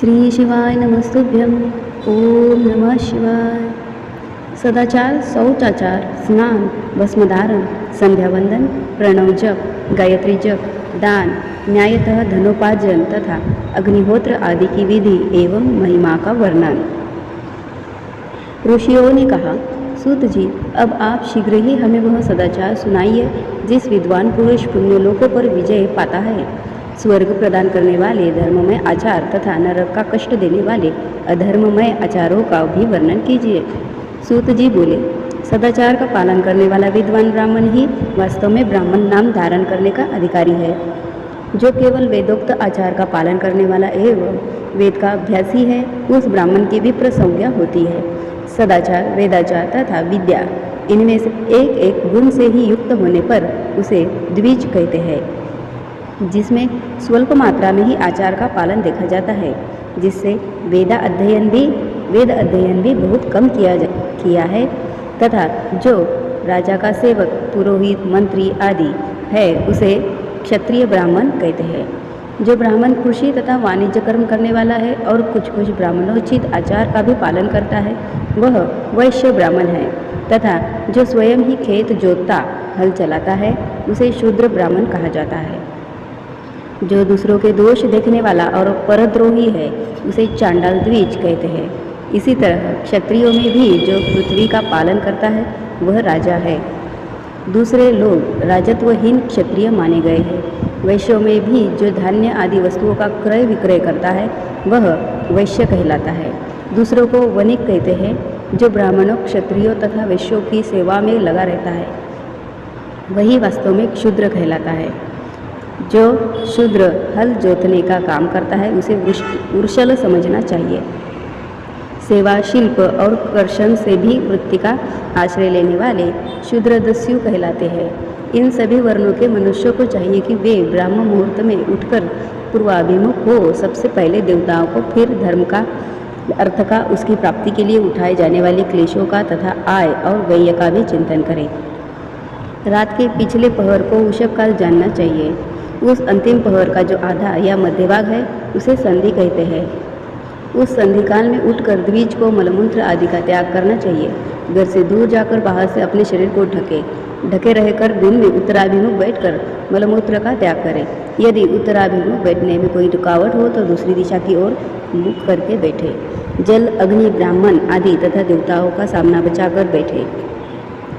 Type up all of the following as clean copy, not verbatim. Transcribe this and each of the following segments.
श्री शिवाय नमस्तुभ्यं। ओम नमः शिवाय। सदाचार, शौचाचार, स्नान, भस्मधारण, संध्यावंदन, प्रणव जप, गायत्री जप, दान, न्यायतः धनोपार्जन तथा अग्निहोत्र आदि की विधि एवं महिमा का वर्णन। ऋषियों ने कहा, सूत जी, अब आप शीघ्र ही हमें वह सदाचार सुनाइए जिस विद्वान पुरुष पुण्य लोकों पर विजय पाता है। स्वर्ग प्रदान करने वाले धर्ममय आचार तथा नरक का कष्ट देने वाले अधर्ममय आचारों का भी वर्णन कीजिए। सूत जी बोले, सदाचार का पालन करने वाला विद्वान ब्राह्मण ही वास्तव में ब्राह्मण नाम धारण करने का अधिकारी है। जो केवल वेदोक्त आचार का पालन करने वाला एवं वेद का अभ्यासी है, उस ब्राह्मण की भी प्रसंज्ञा होती है। सदाचार, वेदाचार तथा विद्या, इनमें से एक एक गुण से ही युक्त होने पर उसे द्विज कहते हैं, जिसमें स्वल्प मात्रा में ही आचार का पालन देखा जाता है, जिससे वेद अध्ययन भी बहुत कम किया है तथा जो राजा का सेवक, पुरोहित, मंत्री आदि है उसे क्षत्रिय ब्राह्मण कहते हैं। जो ब्राह्मण कृषि तथा वाणिज्य कर्म करने वाला है और कुछ कुछ ब्राह्मणोचित आचार का भी पालन करता है, वह वैश्य ब्राह्मण है तथा जो स्वयं ही खेत जोतता, हल चलाता है, उसे शूद्र ब्राह्मण कहा जाता है। जो दूसरों के दोष देखने वाला और परद्रोही है, उसे चांडाल द्विज कहते हैं। इसी तरह क्षत्रियों में भी जो पृथ्वी का पालन करता है, वह राजा है। दूसरे लोग राजत्वहीन क्षत्रिय माने गए हैं। वैश्यों में भी जो धान्य आदि वस्तुओं का क्रय विक्रय करता है, वह वैश्य कहलाता है। दूसरों को वणिक कहते हैं। जो ब्राह्मणों, क्षत्रियों तथा वैश्यों की सेवा में लगा रहता है, वही वास्तव में क्षुद्र कहलाता है। जो शूद्र हल जोतने का काम करता है, उसे वृषल समझना चाहिए। सेवा, शिल्प और कर्षण से भी वृत्ति का आश्रय लेने वाले शूद्र दस्यु कहलाते हैं। इन सभी वर्णों के मनुष्यों को चाहिए कि वे ब्राह्म मुहूर्त में उठकर पूर्वाभिमुख हो सबसे पहले देवताओं को, फिर धर्म का, अर्थ का, उसकी प्राप्ति के लिए उठाए जाने वाले क्लेशों का तथा आय और व्यय का भी चिंतन करें। रात के पिछले पहर को उषभ काल जानना चाहिए। उस अंतिम पहर का जो आधा या मध्य भाग है, उसे संधि कहते हैं। उस संधि काल में उठकर द्विज को मलमूत्र आदि का त्याग करना चाहिए। घर से दूर जाकर बाहर से अपने शरीर को ढके रहकर दिन में उत्तराभिमुख बैठकर मलमूत्र का त्याग करें। यदि उत्तराभिमुख बैठने में कोई रुकावट हो तो दूसरी दिशा की ओर मुख करके बैठे। जल, अग्नि, ब्राह्मण आदि तथा देवताओं का सामना बचाकर बैठे।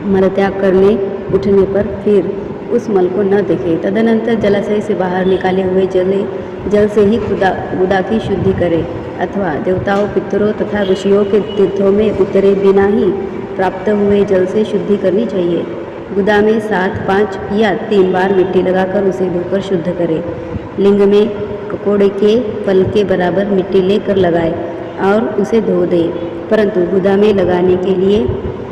मल त्याग करने उठने पर फिर उस मल को न देखे। तदनंतर जलाशय से बाहर निकाले हुए जल से ही गुदा की शुद्धि करे, अथवा देवताओं, पितरों तथा ऋषियों के तीर्थों में उतरे बिना ही प्राप्त हुए जल से शुद्धि करनी चाहिए। गुदा में 7, 5 या 3 बार मिट्टी लगाकर उसे धोकर शुद्ध करे। लिंग में ककोड़े के फल के बराबर मिट्टी लेकर लगाए और उसे धो दे, परंतु गुदा में लगाने के लिए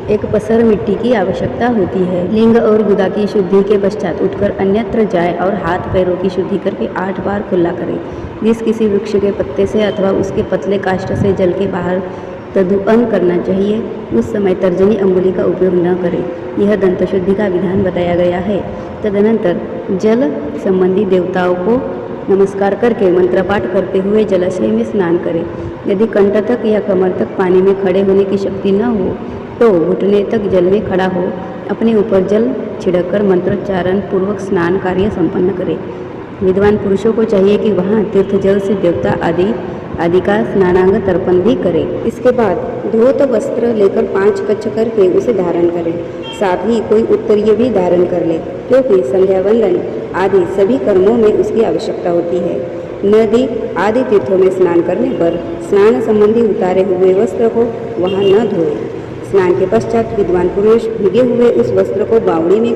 एक पसर मिट्टी की आवश्यकता होती है। लिंग और गुदा की शुद्धि के पश्चात उठकर अन्यत्र जाए और हाथ पैरों की शुद्धि करके 8 बार कुल्ला करे। जिस किसी वृक्ष के पत्ते से अथवा उसके पतले काष्ठ से जल के बाहर तदुअन करना चाहिए, उस समय तर्जनी अंगुली का उपयोग न करें। यह दंत शुद्धि का विधान बताया गया है। तदनंतर जल संबंधी देवताओं को नमस्कार करके मंत्रपाठ करते हुए जलाशय में स्नान करें। यदि कंठ तक या कमर तक पानी में खड़े होने की शक्ति न हो तो घुटने तक जल में खड़ा हो अपने ऊपर जल छिड़ककर मंत्रोच्चारण पूर्वक स्नान कार्य संपन्न करे। विद्वान पुरुषों को चाहिए कि वहाँ तीर्थ जल से देवता आदि का स्नानांग तर्पण भी करे। इसके बाद धोत वस्त्र लेकर 5 कच्छ करके उसे धारण करें। साथ ही कोई उत्तरीय भी धारण कर ले, क्योंकि संध्या वंदन आदि सभी कर्मों में उसकी आवश्यकता होती है। नदी आदि तीर्थों में स्नान करने पर स्नान संबंधी उतारे हुए वस्त्र को वहाँ न धोए। स्नान के पश्चात विद्वान पुरुष भीगे हुए उस वस्त्र को बावड़ी में,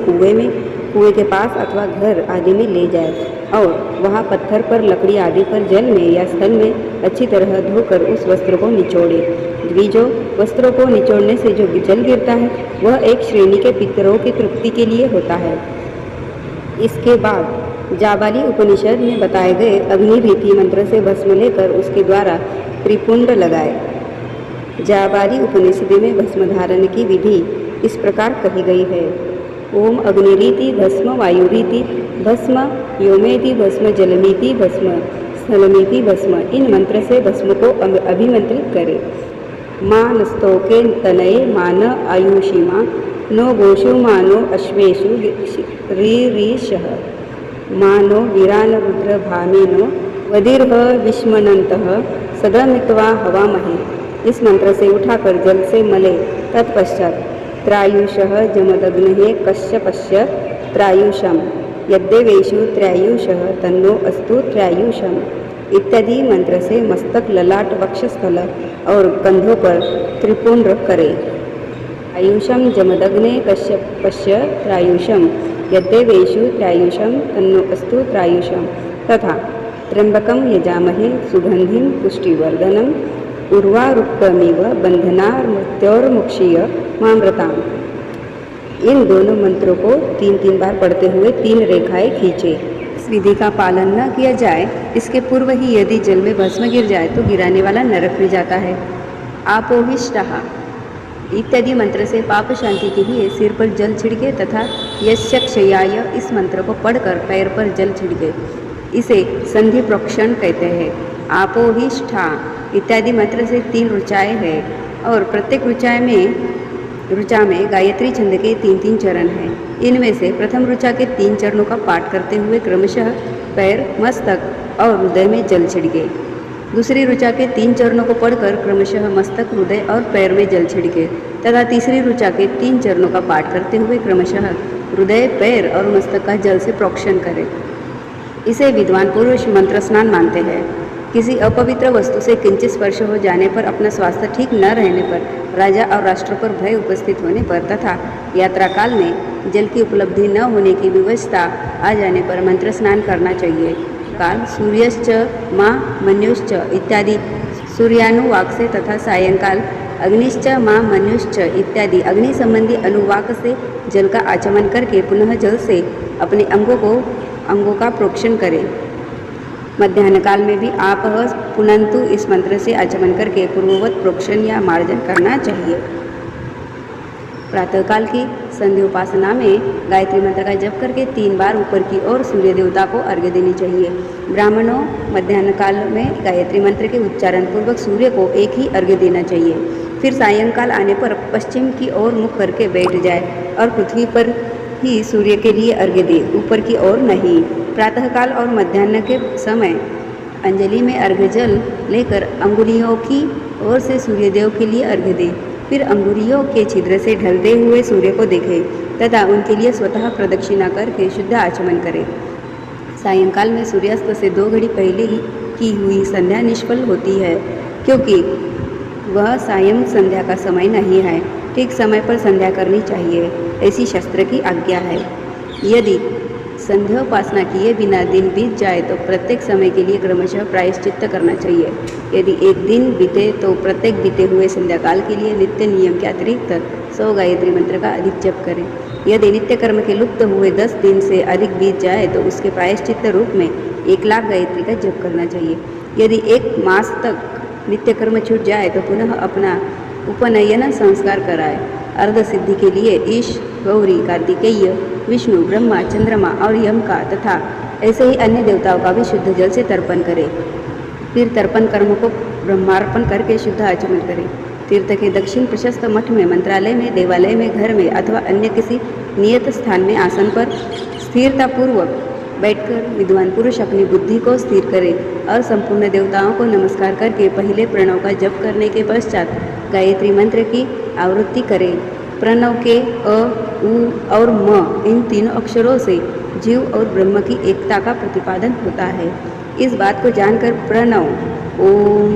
कुएं के पास अथवा घर आदि में ले जाए और वहाँ पत्थर पर, लकड़ी आदि पर, जल में या स्थल में अच्छी तरह धोकर उस वस्त्र को निचोड़े। द्विजों, वस्त्रों को निचोड़ने से जो जल गिरता है, वह एक श्रेणी के पितरों की तृप्ति के लिए होता है। इसके बाद जाबाली उपनिषद में बताए गए अग्निभीति मंत्र से भस्म लेकर उसके द्वारा त्रिपुंड लगाए। जाबाली उपनिषद में भस्म धारण की विधि इस प्रकार कही गई है। ओम अग्निरीति भस्म वायुरीति भस्म योमेति भस्म जलमीति भस्म स्थलमिति भस्म, इन मंत्र से भस्म को अभिमंत्रित करे। माँ नस्तोके तनये मान आयुषीमा, नो गोषु मानो अश्वेषु रीरीशः, मानो वीरान रुद्र भामिनो वधिर्ह विष्मनन्तः सदमित्वा हवामहे। इस मंत्र से उठाकर जल से मले। तत्पश्चात त्रायुषः जमदग्नेः कश्यपस्य त्रायुषम्, यद्देवेषु त्रायुषः तन्नो अस्तु त्रायुषम् इत्यादि मंत्र से मस्तक, ललाट, वक्षस्थल और कंधों पर त्रिपुंड्र करे। आयुषम जमदग्ने कश्यपस्य त्रायुषम, यद्देवेषु त्रायुषम तन्नो अस्तु त्रायुषम तथा त्र्यंबकम यजामहे सुगंधिं पुष्टिवर्धनम उर्वारुकमिव बंधनामृत्योर्मुक्षीय मामृताम। इन दोनों मंत्रों को 3-3 बार पढ़ते हुए 3 रेखाएं खींचे। इस विधि का पालन न किया जाए, इसके पूर्व ही यदि जल में भस्म गिर जाए तो गिराने वाला नरक में जाता है। आपोहिष्टः इत्यादि मंत्र से पाप शांति के लिए सिर पर जल छिड़के तथा यस्य क्षयाय इस मंत्र को पढ़कर पैर पर जल छिड़के। इसे संधि प्रोक्षण कहते हैं। आपोहिष्ठा इत्यादि मंत्र से 3 ऋचाएँ हैं और प्रत्येक ऋचा में गायत्री छंद के 3-3 चरण हैं। इनमें से प्रथम ऋचा के 3 चरणों का पाठ करते हुए क्रमशः पैर, मस्तक और हृदय में जल छिड़के। दूसरी ऋचा के 3 चरणों को पढ़कर क्रमशः मस्तक, हृदय और पैर में जल छिड़के तथा तीसरी ऋचा के 3 चरणों का पाठ करते हुए क्रमशः हृदय, पैर और मस्तक का जल से प्रोक्षण करें। इसे विद्वान पुरुष मंत्र स्नान मानते हैं। किसी अपवित्र वस्तु से किंचित स्पर्श हो जाने पर, अपना स्वास्थ्य ठीक न रहने पर, राजा और राष्ट्र पर भय उपस्थित होने पर तथा यात्रा काल में जल की उपलब्धि न होने की विवशता आ जाने पर मंत्र स्नान करना चाहिए। काल सूर्यश्च माँ मन्युश्च इत्यादि सूर्यानुवाक से तथा सायंकाल अग्निश्च माँ मन्युश्च इत्यादि अग्नि संबंधी अनुवाक से जल का आचमन करके पुनः जल से अपने अंगों का प्रोक्षण करें। मध्याह्न काल में भी आप पुनंतु इस मंत्र से आचमन करके पूर्ववत प्रोक्षण या मार्जन करना चाहिए। प्रातःकाल की संध्योपासना में गायत्री मंत्र का जप करके 3 बार ऊपर की ओर सूर्य देवता को अर्घ्य देनी चाहिए। ब्राह्मणों मध्याह्न काल में गायत्री मंत्र के उच्चारण पूर्वक सूर्य को एक ही अर्घ्य देना चाहिए। फिर सायंकाल आने पर पश्चिम की ओर मुख करके बैठ जाए और पृथ्वी पर ही सूर्य के लिए अर्घ्य दे, ऊपर की ओर नहीं। प्रातःकाल और मध्याह्न के समय अंजलि में अर्घ्य जल लेकर अंगुलियों की ओर से सूर्यदेव के लिए अर्घ्य दे। फिर अंगुलियों के छिद्र से ढलते हुए सूर्य को देखे तथा उनके लिए स्वतः प्रदक्षिणा करके शुद्ध आचमन करे। सायंकाल में सूर्यास्त से 2 घड़ी पहले ही की हुई संध्या निष्फल होती है, क्योंकि वह सायं संध्या का समय नहीं है। ठीक समय पर संध्या करनी चाहिए, ऐसी शास्त्र की आज्ञा है। यदि संध्योपासना किए बिना दिन बीत जाए तो प्रत्येक समय के लिए क्रमशः प्रायश्चित्त करना चाहिए। यदि एक दिन बीते तो प्रत्येक बीते हुए संध्याकाल के लिए नित्य नियम के अतिरिक्त 100 गायत्री मंत्र का अधिक जप करें। यदि नित्य कर्म के लुप्त हुए 10 दिन से अधिक बीत जाए तो उसके प्रायश्चित्त रूप में 1 लाख गायत्री का जप करना चाहिए। यदि 1 मास तक नित्य कर्म छूट जाए तो पुनः अपना उपनयन संस्कार कराए। अर्ध सिद्धि के लिए ईश, गौरी, कार्तिकेय, विष्णु, ब्रह्मा, चंद्रमा और यम का तथा ऐसे ही अन्य देवताओं का भी शुद्ध जल से तर्पण करें। फिर तर्पण कर्म को ब्रह्मार्पण करके शुद्ध आचमन करें। तीर्थ के दक्षिण प्रशस्त मठ में, मंत्रालय में, देवालय में, घर में अथवा अन्य किसी नियत स्थान में आसन पर स्थिरतापूर्वक बैठकर विद्वान पुरुष अपनी बुद्धि को स्थिर करे और संपूर्ण देवताओं को नमस्कार करके पहले प्रणव का जप करने के पश्चात गायत्री मंत्र की आवृत्ति करे। प्रणव के अ, उ और म इन तीनों अक्षरों से जीव और ब्रह्म की एकता का प्रतिपादन होता है। इस बात को जानकर प्रणव ओम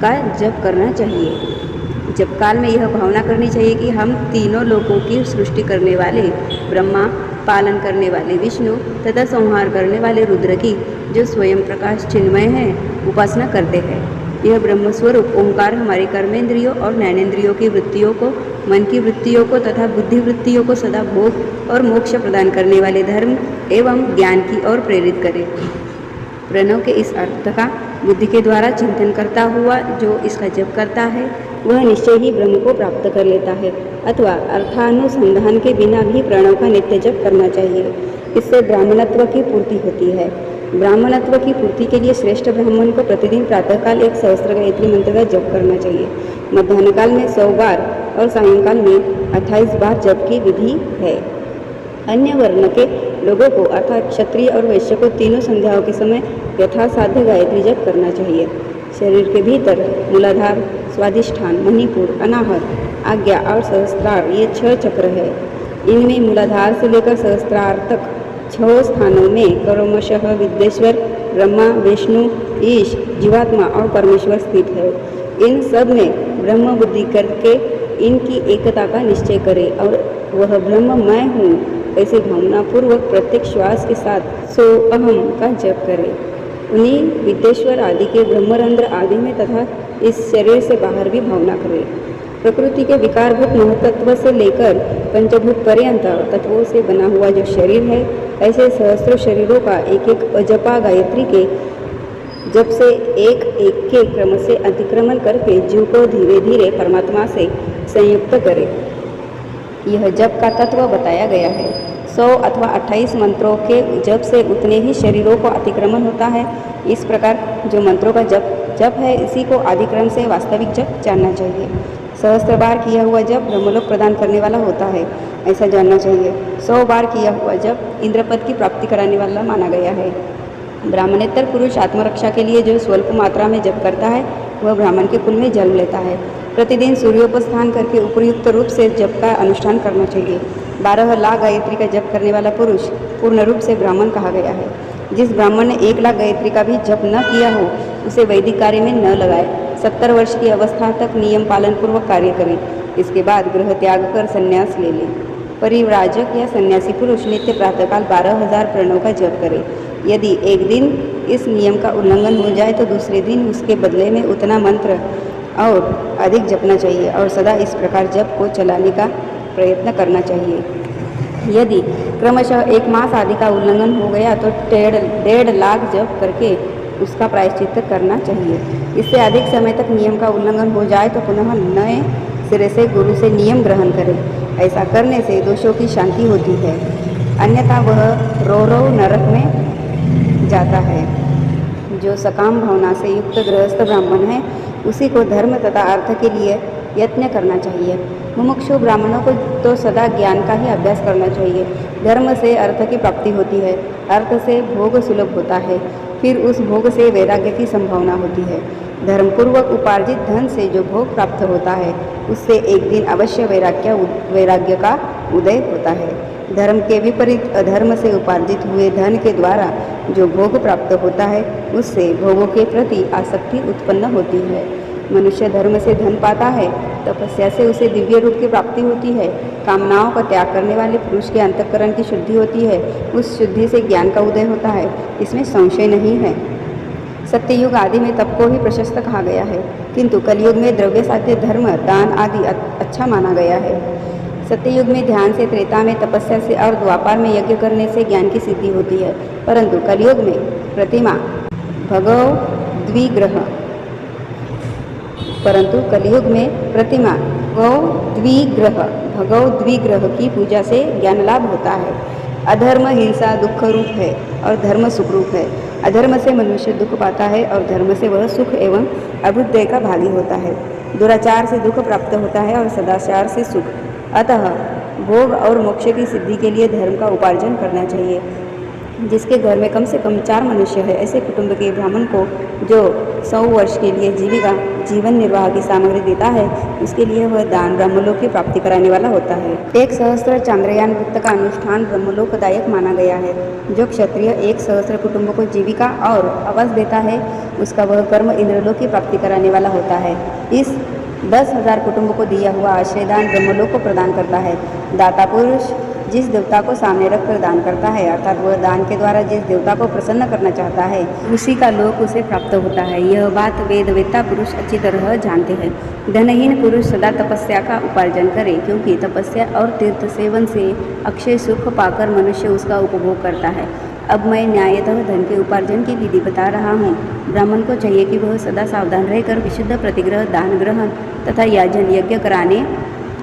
का जप करना चाहिए। जप काल में यह भावना करनी चाहिए कि हम तीनों लोकों की सृष्टि करने वाले ब्रह्मा, पालन करने वाले विष्णु तथा संहार करने वाले रुद्र की, जो स्वयं प्रकाश चिन्मय है, उपासना करते हैं। यह ब्रह्मस्वरूप ओंकार हमारे कर्मेंद्रियों और ज्ञानेंद्रियों की वृत्तियों को, मन की वृत्तियों को तथा बुद्धि वृत्तियों को सदा भोग और मोक्ष प्रदान करने वाले धर्म एवं ज्ञान की ओर प्रेरित करे। प्रणव के इस अर्थ का बुद्धि के द्वारा चिंतन करता हुआ जो इसका जप करता है वह निश्चय ही ब्रह्म को प्राप्त कर लेता है, अथवा अर्थानुसंधान के बिना भी प्रणव का नित्य जप करना चाहिए। इससे ब्राह्मणत्व की पूर्ति होती है। ब्राह्मणत्व की पूर्ति के लिए श्रेष्ठ ब्राह्मण को प्रतिदिन प्रातःकाल 1 सहस्त्र गायत्री मंत्र का जप करना चाहिए। मध्याह्न काल में 100 बार और सायंकाल में 28 बार जप की विधि है। अन्य वर्ण के लोगों को अर्थात क्षत्रिय और वैश्य को तीनों संध्याओं के समय यथासाध्य गायत्री जप करना चाहिए। शरीर के भीतर मूलाधार, स्वादिष्ठान, मणिपुर, अनाहत, आज्ञा और सहस्त्रार ये 6 चक्र है। इनमें मूलाधार से लेकर सहस्त्रार तक 6 स्थानों में क्रमशः विद्येश्वर, ब्रह्मा, विष्णु, ईश, जीवात्मा और परमेश्वर स्थित है। इन सब में ब्रह्म बुद्धि करके इनकी एकता का निश्चय करें और वह ब्रह्म मैं हूँ ऐसे भावनापूर्वक प्रत्येक श्वास के साथ सो अहम का जप करें। उन्हीं विद्येश्वर आदि के ब्रह्मरंध्र आदि में तथा इस शरीर से बाहर भी भावना करें। प्रकृति के विकारभूत महतत्व से लेकर पंचभूत पर्यंत तत्वों से बना हुआ जो शरीर है, ऐसे सहस्त्रों शरीरों का एक एक अजपा गायत्री के जप से एक एक के क्रम से अतिक्रमण करके जीव को धीरे धीरे परमात्मा से संयुक्त करे। यह जप का तत्व बताया गया है। 100 अथवा 28 मंत्रों के जप से उतने ही शरीरों को अतिक्रमण होता है। इस प्रकार जो मंत्रों का जप है, इसी को आदिक्रम से वास्तविक जप जानना चाहिए। सहस्त्र बार किया हुआ जप ब्रह्मलोक प्रदान करने वाला होता है, ऐसा जानना चाहिए। 100 बार किया हुआ जप इंद्रपद की प्राप्ति कराने वाला माना गया है। ब्राह्मणेतर पुरुष आत्मरक्षा के लिए जो स्वल्प मात्रा में जप करता है, वह ब्राह्मण के कुल में जन्म लेता है। प्रतिदिन सूर्योपस्थान करके उपयुक्त रूप से जप का अनुष्ठान करना चाहिए। 12 लाख गायत्री का जप करने वाला पुरुष पूर्ण रूप से ब्राह्मण कहा गया है। जिस ब्राह्मण ने 1 लाख गायत्री का भी जप न किया हो, उसे वैदिक कार्य में न लगाए। 70 वर्ष की अवस्था तक नियम पालन पूर्वक कार्य करें। इसके बाद गृह त्याग कर संन्यास ले लें। परिव्राजक या सन्यासी पुरुष नित्य प्रातःकाल 12,000 प्रणव का जप करे। यदि एक दिन इस नियम का उल्लंघन हो जाए तो दूसरे दिन उसके बदले में उतना मंत्र और अधिक जपना चाहिए और सदा इस प्रकार जप को चलाने का प्रयत्न करना चाहिए। यदि क्रमशः 1 मास आदि का उल्लंघन हो गया तो 1.5 लाख जप करके उसका प्रायश्चित्त करना चाहिए। इससे अधिक समय तक नियम का उल्लंघन हो जाए तो पुनः नए सिरे से गुरु से नियम ग्रहण करें। ऐसा करने से दोषों की शांति होती है, अन्यथा वह रो नरक में जाता है। जो सकाम भावना से युक्त गृहस्थ ब्राह्मण है, उसी को धर्म तथा अर्थ के लिए यत्न करना चाहिए। मुमुक्षु ब्राह्मणों को तो सदा ज्ञान का ही अभ्यास करना चाहिए। धर्म से अर्थ की प्राप्ति होती है, अर्थ से भोग सुलभ होता है, फिर उस भोग से वैराग्य की संभावना होती है। धर्मपूर्वक उपार्जित धन से जो भोग प्राप्त होता है, उससे एक दिन अवश्य वैराग्य का उदय होता है। धर्म के विपरीत अधर्म से उपार्जित हुए धन के द्वारा जो भोग प्राप्त होता है, उससे भोगों के प्रति आसक्ति उत्पन्न होती है। मनुष्य धर्म से धन पाता है, तपस्या से उसे दिव्य रूप की प्राप्ति होती है। कामनाओं का त्याग करने वाले पुरुष के अंतःकरण की शुद्धि होती है, उस शुद्धि से ज्ञान का उदय होता है, इसमें संशय नहीं है। सत्ययुग आदि में तप को ही प्रशस्त कहा गया है, किंतु कलयुग में द्रव्य साध्य धर्म, दान आदि अच्छा माना गया है। सत्ययुग में ध्यान से, त्रेता में तपस्या से और द्वापार में यज्ञ करने से ज्ञान की सिद्धि होती है, परंतु कलयुग में प्रतिमा भगव द्विग्रह की पूजा से ज्ञान लाभ होता है। अधर्म हिंसा दुख रूप है और धर्म सुख रूप है। अधर्म से मनुष्य दुख पाता है और धर्म से वह सुख एवं अभ्युदय का भागी होता है। दुराचार से दुख प्राप्त होता है और सदाचार से सुख। अतः भोग और मोक्ष की सिद्धि के लिए धर्म का उपार्जन करना चाहिए। जिसके घर में कम से कम 4 मनुष्य है, ऐसे कुटुंब के ब्राह्मण को जो 100 वर्ष के लिए जीवन निर्वाह की सामग्री देता है, उसके लिए वह दान ब्रह्मलोक की प्राप्ति कराने वाला होता है। 1 सहस्त्र चांद्रयान वृत्त का अनुष्ठान ब्रह्मलोकदायक माना गया है। जो क्षत्रिय 1 सहस्त्र कुटुंब को जीविका और आवास देता है, उसका वह कर्म इंद्रलोक की प्राप्ति कराने वाला होता है। इस 10,000 कुटुंब को दिया हुआ आश्रयदान ब्रह्मलोक को प्रदान करता है। दाता पुरुष जिस देवता को सामने रखकर दान करता है, अर्थात वह दान के द्वारा जिस देवता को प्रसन्न करना चाहता है, उसी का लोक उसे प्राप्त होता है। यह बात वेदवेत्ता पुरुष अच्छी तरह जानते हैं। धनहीन पुरुष सदा तपस्या का उपार्जन करे, क्योंकि तपस्या और तीर्थ सेवन से अक्षय सुख पाकर मनुष्य उसका उपभोग करता है। अब मैं न्यायतः धन के उपार्जन की विधि बता रहा हूँ। ब्राह्मण को चाहिए कि वह सदा सावधान रहकर विशुद्ध प्रतिग्रह, दान ग्रहण तथा याजन यज्ञ कराने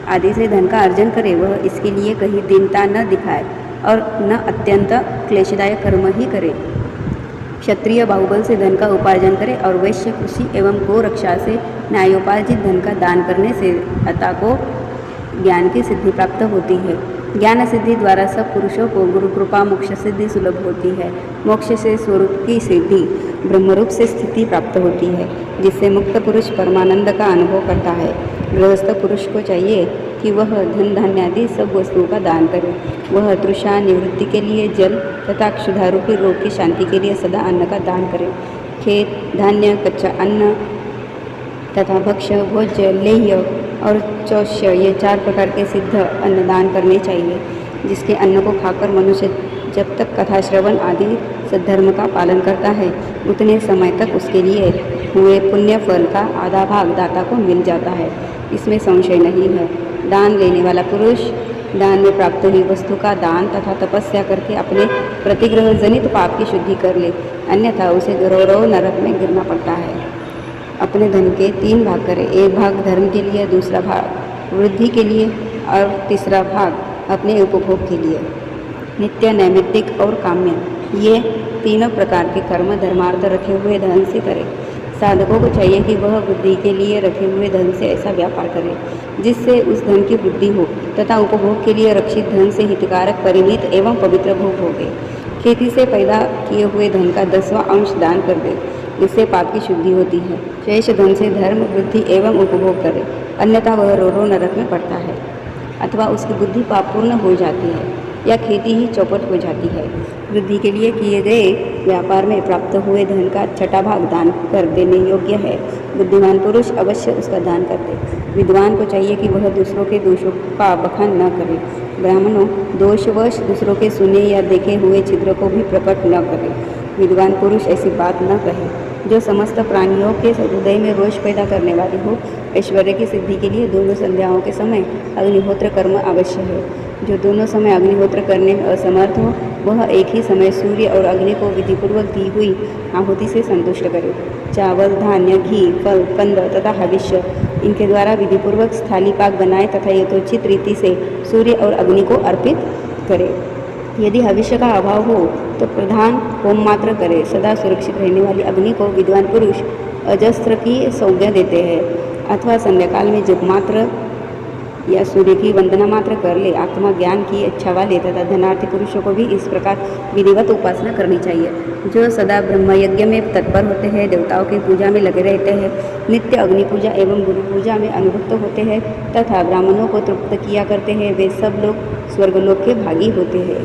आदि से धन का अर्जन करे। वह इसके लिए कहीं दीनता न दिखाए और न अत्यंत क्लेशदायक कर्म ही करे। क्षत्रिय बाहुबल से धन का उपार्जन करे और वैश्य कृषि एवं गो रक्षा से न्यायोपार्जित धन का दान करने से अता को ज्ञान की सिद्धि प्राप्त होती है। ज्ञान सिद्धि द्वारा सब पुरुषों को गुरु कृपा मोक्ष सिद्धि सुलभ होती है। मोक्ष से स्वरूप की सिद्धि ब्रह्मरूप से स्थिति प्राप्त होती है, जिससे मुक्त पुरुष परमानंद का अनुभव करता है। गृहस्थ पुरुष को चाहिए कि वह धन धान्य आदि सब वस्तुओं का दान करे। वह तृषा निवृत्ति के लिए जल तथा क्षुधारूपी रोग की शांति के लिए सदा अन्न का दान करे। खेत धान्य कच्चा अन्न तथा भक्ष्य भोज्य लेह्य और चौष्य ये 4 प्रकार के सिद्ध अन्नदान करने चाहिए, जिसके अन्न को खाकर मनुष्य जब तक कथा श्रवण आदि सद्धर्म का पालन करता है उतने समय तक उसके लिए हुए पुण्य फल का आधा भाग दाता को मिल जाता है। इसमें संशय नहीं है। दान लेने वाला पुरुष दान में प्राप्त हुई वस्तु का दान तथा तपस्या करके अपने प्रतिग्रह जनित पाप की शुद्धि कर ले, अन्यथा उसे गौरव नरक में गिरना पड़ता है। अपने धन के 3 भाग करें। एक भाग धर्म के लिए, दूसरा भाग वृद्धि के लिए और तीसरा भाग अपने उपभोग के लिए। नित्य नैमित्तिक और काम्य ये तीनों प्रकार के कर्म धर्मार्थ रखे हुए धन से करें। साधकों को चाहिए कि वह बुद्धि के लिए रखे हुए धन से ऐसा व्यापार करे जिससे उस धन की वृद्धि हो तथा उपभोग के लिए रक्षित धन से हितकारक परिमित एवं पवित्र भोग होगे। खेती से पैदा किए हुए धन का 10वां अंश दान कर दे, इससे पाप की शुद्धि होती है। शेष धन से धर्म वृद्धि एवं उपभोग करे, अन्यथा वह रो नरक में पड़ता है, अथवा उसकी बुद्धि पापपूर्ण हो जाती है या खेती ही चौपट हो जाती है। वृद्धि के लिए किए गए व्यापार में प्राप्त हुए धन का 6वां भाग दान कर देने योग्य है। बुद्धिमान पुरुष अवश्य उसका दान करते। विद्वान को चाहिए कि वह दूसरों के दोषों का बखान न करे। ब्राह्मणों दोषवश दूसरों के सुने या देखे हुए छिद्र को भी प्रकट न करे। विद्वान पुरुष ऐसी बात न कहे जो समस्त प्राणियों के हृदय में रोष पैदा करने वाली हो। ऐश्वर्य की सिद्धि के लिए दोनों संध्याओं के समय अग्निहोत्र कर्म अवश्य है। जो दोनों समय अग्निहोत्र करने में असमर्थ हो वह एक ही समय सूर्य और अग्नि को विधिपूर्वक दी हुई आहुति से संतुष्ट करे। चावल धान्य घी फल कंद तथा हविष्य इनके द्वारा विधिपूर्वक स्थाली पाक बनाए तथा यथोचित रीति से सूर्य और अग्नि को अर्पित करे। यदि हविष्य का अभाव हो तो प्रधान होम मात्र करे। सदा सुरक्षित रहने वाली अग्नि को विद्वान पुरुष अजस्त्र की संज्ञा देते हैं, अथवा संध्याकाल में जप मात्र या सूर्य की वंदना मात्र कर ले। आत्मा ज्ञान की इच्छा वाले तथा धनार्थी पुरुषों को भी इस प्रकार विधिवत उपासना करनी चाहिए। जो सदा ब्रह्म यज्ञ में तत्पर होते हैं, देवताओं की पूजा में लगे रहते हैं, नित्य अग्नि पूजा एवं गुरु पूजा में अनुरक्त होते हैं तथा ब्राह्मणों को तृप्त किया करते हैं, वे सब लोग स्वर्गलोक के भागी होते हैं।